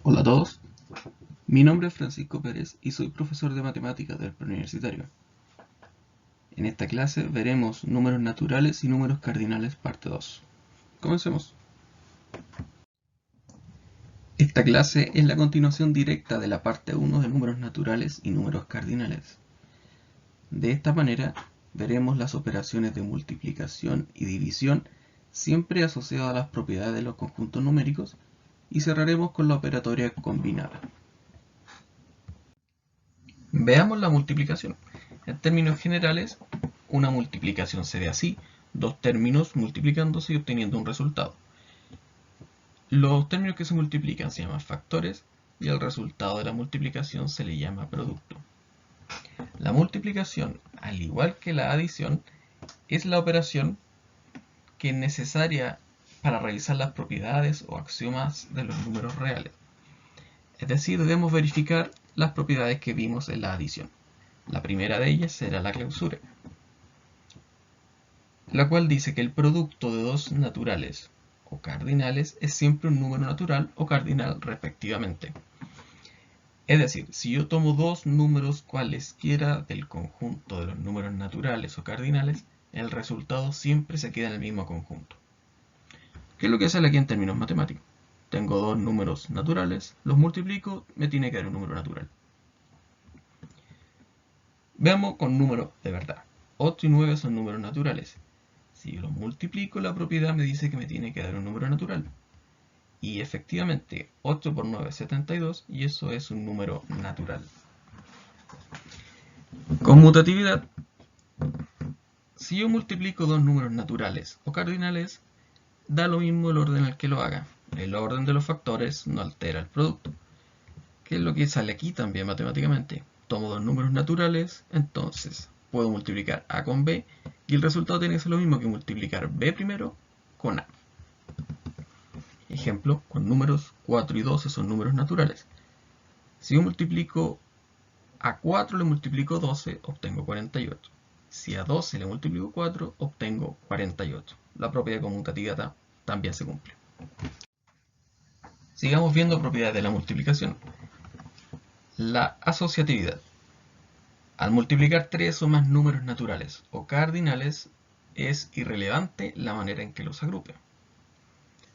Hola a todos, mi nombre es Francisco Pérez y soy profesor de matemáticas del preuniversitario. En esta clase veremos números naturales y números cardinales parte 2. Comencemos. Esta clase es la continuación directa de la parte 1 de números naturales y números cardinales. De esta manera veremos las operaciones de multiplicación y división siempre asociadas a las propiedades de los conjuntos numéricos y cerraremos con la operatoria combinada. Veamos la multiplicación. En términos generales, una multiplicación se ve así, dos términos multiplicándose y obteniendo un resultado. Los términos que se multiplican se llaman factores y el resultado de la multiplicación se le llama producto. La multiplicación, al igual que la adición, es la operación que es necesaria para revisar las propiedades o axiomas de los números reales. Es decir, debemos verificar las propiedades que vimos en la adición. La primera de ellas será la clausura, la cual dice que el producto de dos naturales o cardinales es siempre un número natural o cardinal respectivamente. Es decir, si yo tomo dos números cualesquiera del conjunto de los números naturales o cardinales, el resultado siempre se queda en el mismo conjunto. ¿Qué es lo que sale aquí en términos matemáticos? Tengo dos números naturales, los multiplico, me tiene que dar un número natural. Veamos con números de verdad. 8 y 9 son números naturales. Si yo los multiplico, la propiedad me dice que me tiene que dar un número natural. Y efectivamente, 8 por 9 es 72 y eso es un número natural. Conmutatividad. Si yo multiplico dos números naturales o cardinales, da lo mismo el orden al que lo haga. El orden de los factores no altera el producto. ¿Qué es lo que sale aquí también matemáticamente? Tomo dos números naturales, entonces puedo multiplicar A con B y el resultado tiene que ser lo mismo que multiplicar B primero con A. Ejemplo, con números 4 y 12 son números naturales. Si yo multiplico a 4 le multiplico 12, obtengo 48. Si a 12 le multiplico 4, obtengo 48. La propiedad conmutativa también se cumple. Sigamos viendo propiedades de la multiplicación. La asociatividad. Al multiplicar tres o más números naturales o cardinales, es irrelevante la manera en que los agrupe.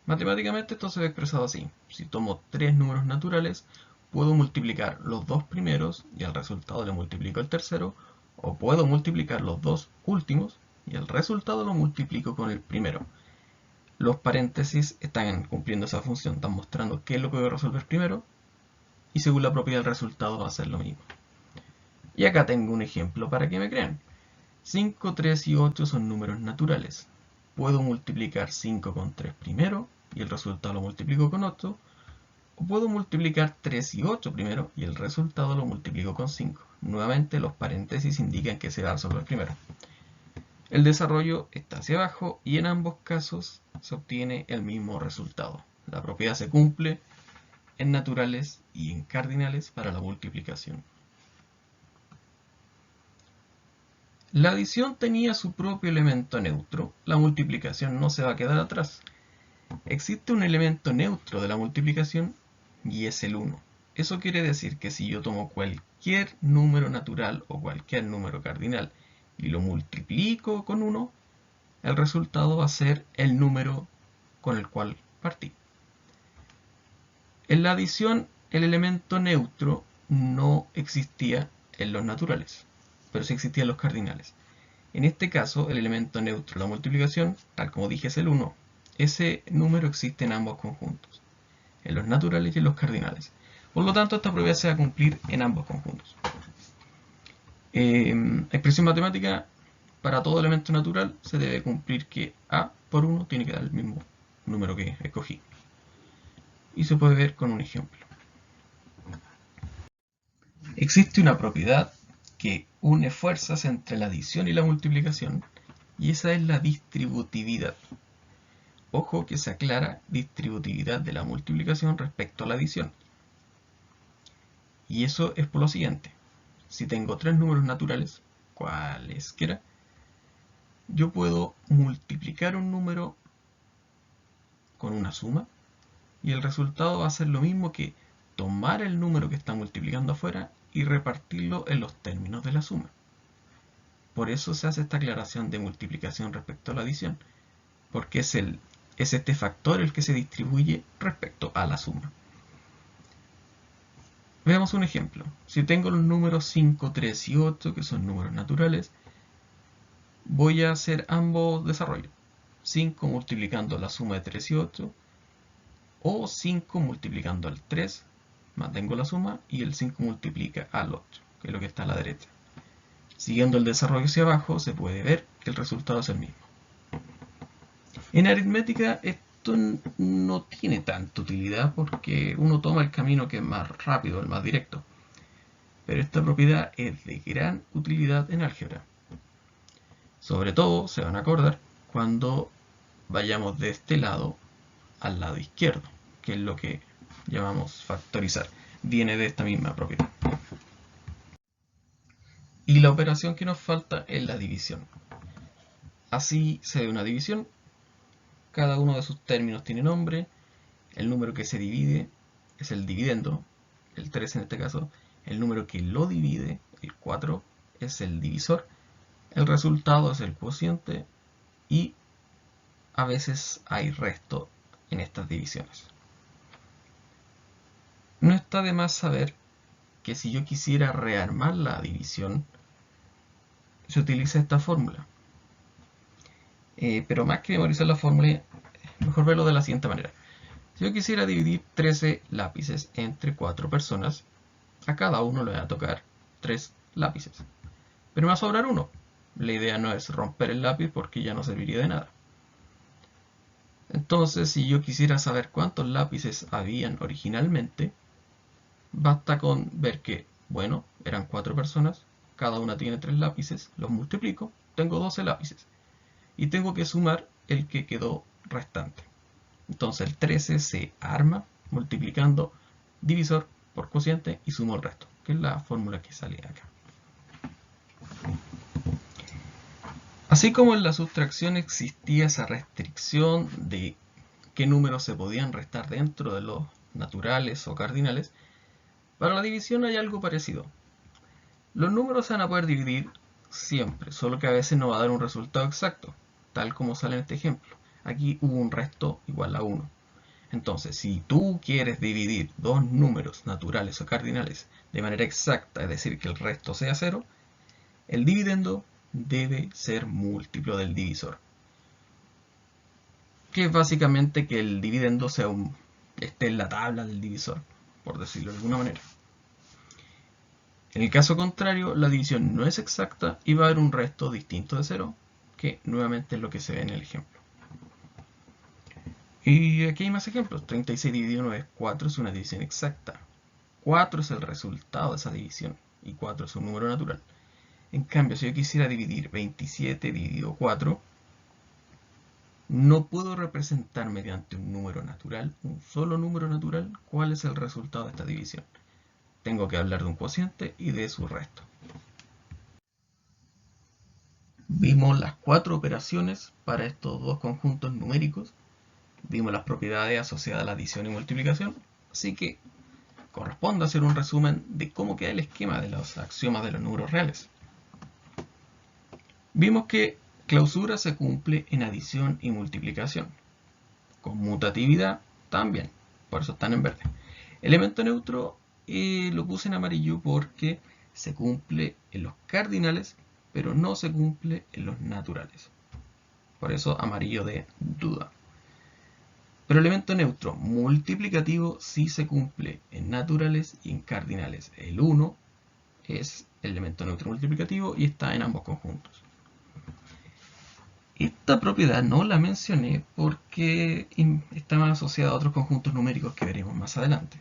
Matemáticamente esto se ve expresado así. Si tomo tres números naturales, puedo multiplicar los dos primeros y al resultado le multiplico el tercero, o puedo multiplicar los dos últimos y el resultado lo multiplico con el primero. Los paréntesis están cumpliendo esa función, están mostrando qué es lo que voy a resolver primero y según la propiedad del resultado va a ser lo mismo. Y acá tengo un ejemplo para que me crean. 5, 3 y 8 son números naturales. Puedo multiplicar 5 con 3 primero y el resultado lo multiplico con 8. O puedo multiplicar 3 y 8 primero y el resultado lo multiplico con 5. Nuevamente los paréntesis indican que se va a resolver primero. El desarrollo está hacia abajo y en ambos casos se obtiene el mismo resultado. La propiedad se cumple en naturales y en cardinales para la multiplicación. La adición tenía su propio elemento neutro, la multiplicación no se va a quedar atrás. Existe un elemento neutro de la multiplicación y es el 1. Eso quiere decir que si yo tomo cualquier número natural o cualquier número cardinal y lo multiplico con 1, el resultado va a ser el número con el cual partí. En la adición, el elemento neutro no existía en los naturales, pero sí existía en los cardinales. En este caso, el elemento neutro de la multiplicación, tal como dije, es el 1. Ese número existe en ambos conjuntos, en los naturales y en los cardinales. Por lo tanto, esta propiedad se va a cumplir en ambos conjuntos. Expresión matemática, para todo elemento natural se debe cumplir que A por 1 tiene que dar el mismo número que escogí. Y se puede ver con un ejemplo. Existe una propiedad que une fuerzas entre la adición y la multiplicación, y esa es la distributividad. Ojo que se aclara distributividad de la multiplicación respecto a la adición. Y eso es por lo siguiente. Si tengo tres números naturales, cualesquiera, yo puedo multiplicar un número con una suma y el resultado va a ser lo mismo que tomar el número que está multiplicando afuera y repartirlo en los términos de la suma. Por eso se hace esta aclaración de multiplicación respecto a la adición, porque es este factor el que se distribuye respecto a la suma. Veamos un ejemplo. Si tengo los números 5, 3 y 8, que son números naturales, voy a hacer ambos desarrollos. 5 multiplicando la suma de 3 y 8, o 5 multiplicando al 3, mantengo la suma, y el 5 multiplica al 8, que es lo que está a la derecha. Siguiendo el desarrollo hacia abajo, se puede ver que el resultado es el mismo. En aritmética esto no tiene tanta utilidad porque uno toma el camino que es más rápido, el más directo. Pero esta propiedad es de gran utilidad en álgebra. Sobre todo se van a acordar cuando vayamos de este lado al lado izquierdo, que es lo que llamamos factorizar. Viene de esta misma propiedad. Y la operación que nos falta es la división. Así se ve una división. Cada uno de sus términos tiene nombre. El número que se divide es el dividendo, el 3 en este caso. El número que lo divide, el 4, es el divisor. El resultado es el cociente y a veces hay resto en estas divisiones. No está de más saber que si yo quisiera rearmar la división, se utiliza esta fórmula. Pero más que memorizar la fórmula, mejor verlo de la siguiente manera. Si yo quisiera dividir 13 lápices entre 4 personas, a cada uno le va a tocar 3 lápices. Pero me va a sobrar uno. La idea no es romper el lápiz porque ya no serviría de nada. Entonces, si yo quisiera saber cuántos lápices habían originalmente, basta con ver que, bueno, eran 4 personas, cada una tiene 3 lápices, los multiplico, tengo 12 lápices. Y tengo que sumar el que quedó restante. Entonces el 13 se arma multiplicando divisor por cociente y sumo el resto, que es la fórmula que sale acá. Así como en la sustracción existía esa restricción de qué números se podían restar dentro de los naturales o cardinales, para la división hay algo parecido. Los números se van a poder dividir siempre, solo que a veces no va a dar un resultado exacto, tal como sale en este ejemplo. Aquí hubo un resto igual a 1. Entonces, si tú quieres dividir dos números naturales o cardinales de manera exacta, es decir, que el resto sea 0, el dividendo debe ser múltiplo del divisor. Que es básicamente que el dividendo esté en la tabla del divisor, por decirlo de alguna manera. En el caso contrario, la división no es exacta y va a haber un resto distinto de 0, que nuevamente es lo que se ve en el ejemplo. Y aquí hay más ejemplos. 36 dividido 9 es 4, es una división exacta. 4 es el resultado de esa división y 4 es un número natural. En cambio, si yo quisiera dividir 27 dividido 4, no puedo representar mediante un número natural, un solo número natural, cuál es el resultado de esta división. Tengo que hablar de un cociente y de su resto. Vimos las 4 operaciones para estos dos conjuntos numéricos. Vimos las propiedades asociadas a la adición y multiplicación. Así que corresponde hacer un resumen de cómo queda el esquema de los axiomas de los números reales. Vimos que clausura se cumple en adición y multiplicación. Conmutatividad también, por eso están en verde. Elemento neutro lo puse en amarillo porque se cumple en los cardinales, pero no se cumple en los naturales. Por eso amarillo de duda. Pero elemento neutro multiplicativo sí se cumple en naturales y en cardinales. El 1 es el elemento neutro multiplicativo y está en ambos conjuntos. Esta propiedad no la mencioné porque está asociada a otros conjuntos numéricos que veremos más adelante.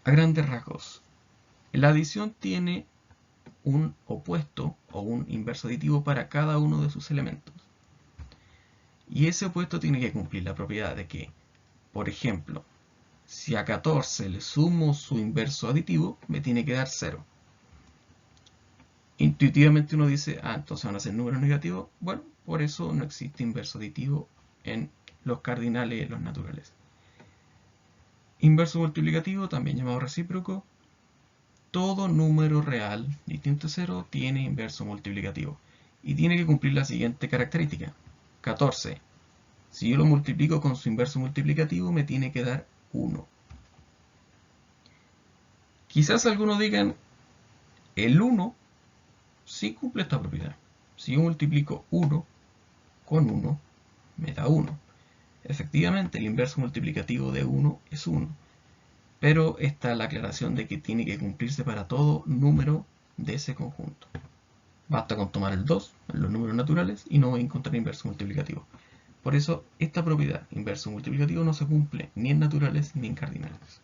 A grandes rasgos, la adición tiene un opuesto o un inverso aditivo para cada uno de sus elementos. Y ese opuesto tiene que cumplir la propiedad de que, por ejemplo, si a 14 le sumo su inverso aditivo, me tiene que dar 0. Intuitivamente uno dice, entonces van a ser números negativos. Bueno, por eso no existe inverso aditivo en los cardinales y en los naturales. Inverso multiplicativo, también llamado recíproco. Todo número real distinto a 0 tiene inverso multiplicativo y tiene que cumplir la siguiente característica. 14. Si yo lo multiplico con su inverso multiplicativo me tiene que dar 1. Quizás algunos digan, el 1 sí cumple esta propiedad. Si yo multiplico 1 con 1, me da 1. Efectivamente, el inverso multiplicativo de 1 es 1. Pero está la aclaración de que tiene que cumplirse para todo número de ese conjunto. Basta con tomar el 2 en los números naturales y no voy a encontrar inverso multiplicativo. Por eso, esta propiedad, inverso multiplicativo, no se cumple ni en naturales ni en cardinales.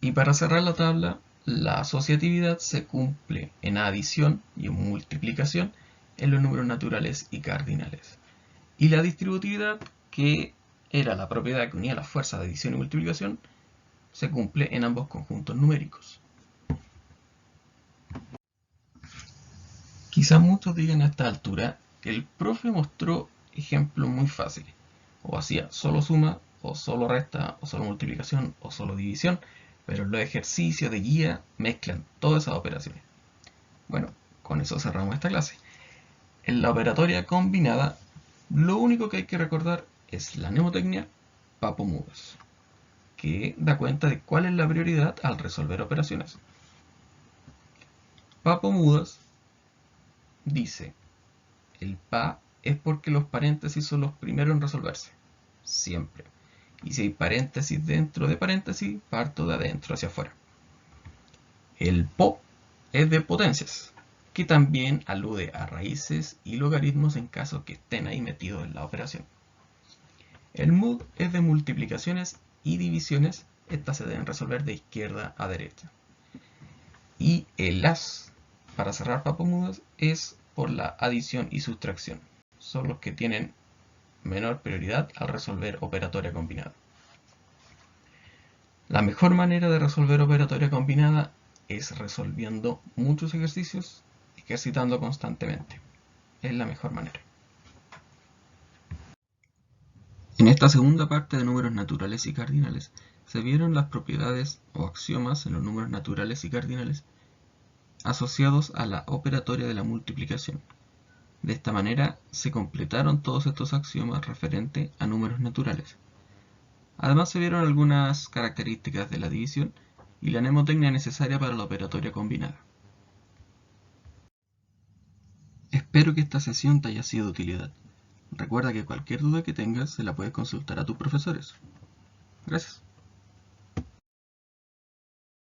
Y para cerrar la tabla, la asociatividad se cumple en adición y en multiplicación en los números naturales y cardinales. Y la distributividad, que era la propiedad que unía las fuerzas de adición y multiplicación, se cumple en ambos conjuntos numéricos. Quizás muchos digan a esta altura que el profe mostró ejemplos muy fáciles, o hacía solo suma, o solo resta, o solo multiplicación, o solo división, pero en los ejercicios de guía mezclan todas esas operaciones. Bueno, con eso cerramos esta clase. En la operatoria combinada, lo único que hay que recordar es la mnemotecnia Papo-Mudas, que da cuenta de cuál es la prioridad al resolver operaciones. Papo-Mudas dice, el pa es porque los paréntesis son los primeros en resolverse, siempre. Y si hay paréntesis dentro de paréntesis, parto de adentro hacia afuera. El po es de potencias, que también alude a raíces y logaritmos en caso que estén ahí metidos en la operación. El mud es de multiplicaciones y divisiones, estas se deben resolver de izquierda a derecha. Y el as, para cerrar Papo-Mudas, es por la adición y sustracción. Son los que tienen menor prioridad al resolver operatoria combinada. La mejor manera de resolver operatoria combinada es resolviendo muchos ejercicios, ejercitando constantemente. Es la mejor manera. En esta segunda parte de números naturales y cardinales se vieron las propiedades o axiomas en los números naturales y cardinales asociados a la operatoria de la multiplicación. De esta manera se completaron todos estos axiomas referentes a números naturales. Además se vieron algunas características de la división y la mnemotecnia necesaria para la operatoria combinada. Espero que esta sesión te haya sido de utilidad. Recuerda que cualquier duda que tengas se la puedes consultar a tus profesores. Gracias.